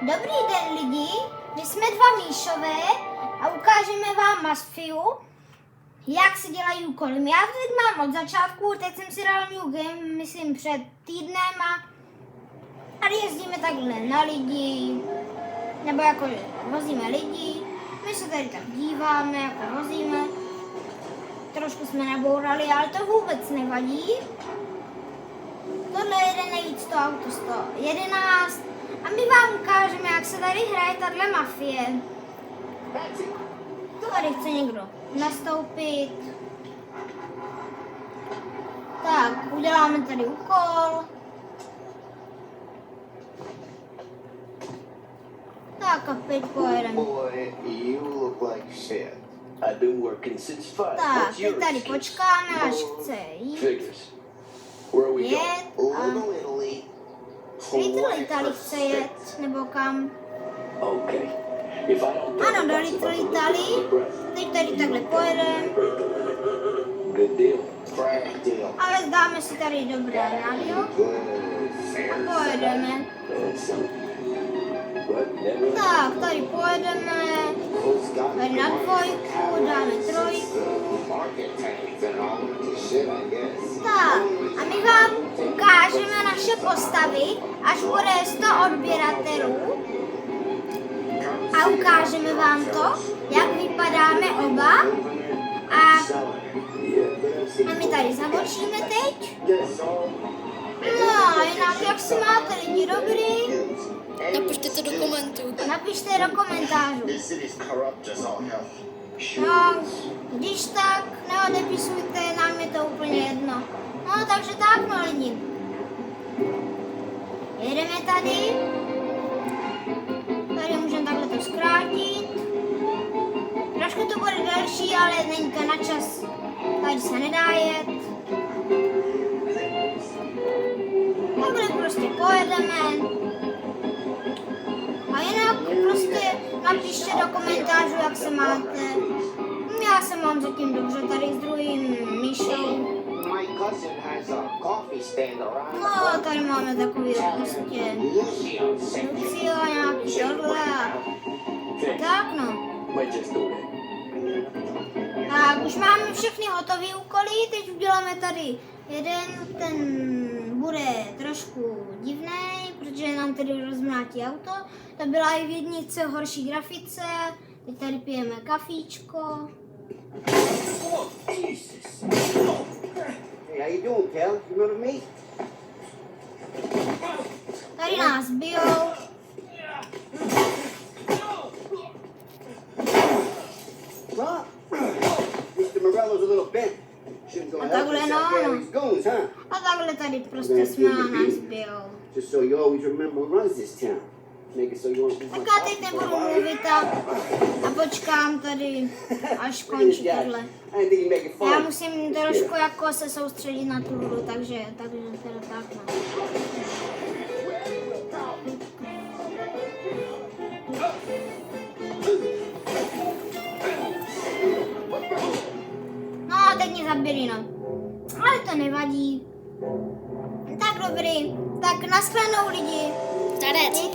Dobrý den lidi, my jsme dva Míšové a ukážeme vám Masfiu, jak se dělají úkoly. Já to teď mám od začátku, teď jsem si dal New Game, myslím před týdnem a tady jezdíme takhle na lidi, nebo jako vozíme lidi, my se tady tak díváme, jako vozíme. Trošku jsme nabourali, ale to vůbec nevadí. Tohle jede nejvíc to auto 111 a my vám ukážeme, jak se tady hraje tahle mafie. Tady chce někdo nastoupit. Tak, uděláme tady úkol. Tak a teď pojedeme. Tak, teď tady počkáme, až chce jít. Jet a... Little Italy chce jet, nebo kam? Ano, do Little Italy. Teď tady takhle pojedeme. Ale dáme si tady dobré rádio. A pojedeme. Tak, tady pojedeme. Tady na dvojku, dáme trojku. Tak, a my vám ukážeme naše postavy, až bude 100 odběratelů. A ukážeme vám to, jak vypadáme oba. A my tady zabočíme teď. No a jinak, jak se máte lidi, dobrý? Napište to do komentů. Napište do komentářů. No, když tak, neodepisujte, nám je to úplně jedno. No, takže tak, no lidi. Jedeme tady. Tady můžeme takhle to zkrátit. Trošku to bude delší, ale není to na čas. Tady se nedá jet. Takhle prostě pojedeme. A jinak prostě napište do komentářů, jak se máte. Já se mám zatím dobře tady s druhým Míšou. No, tady máme takový prostě Lucio a nějaký tohle. Tak no. Tak, už máme všechny hotové úkoly, teď uděláme tady jeden, ten bude trošku divný, protože nám tady rozmlátí auto. To byla i v jednice horší grafice, teď tady pijeme kafíčko. Hey, how you doing, pal? You remember me? Tady nás bijou. What? Mr. Morello's a little bent. Shouldn't go A help takhle us no. out there. He's goons, huh? A takhle tady prostě jsme a nás bijou. Just so you always remember who runs this town. Make it so you won't lose Tak my já teď nebudu mluvit a počkám tady, až končí tohle. I didn't think you'd make it Já fun. musím trošku jako se soustředit na tu hru, takže teda tak no. No a teď mě zabili, no. Ale to nevadí. Tak dobrý. Tak nashledanou lidi. Tarec.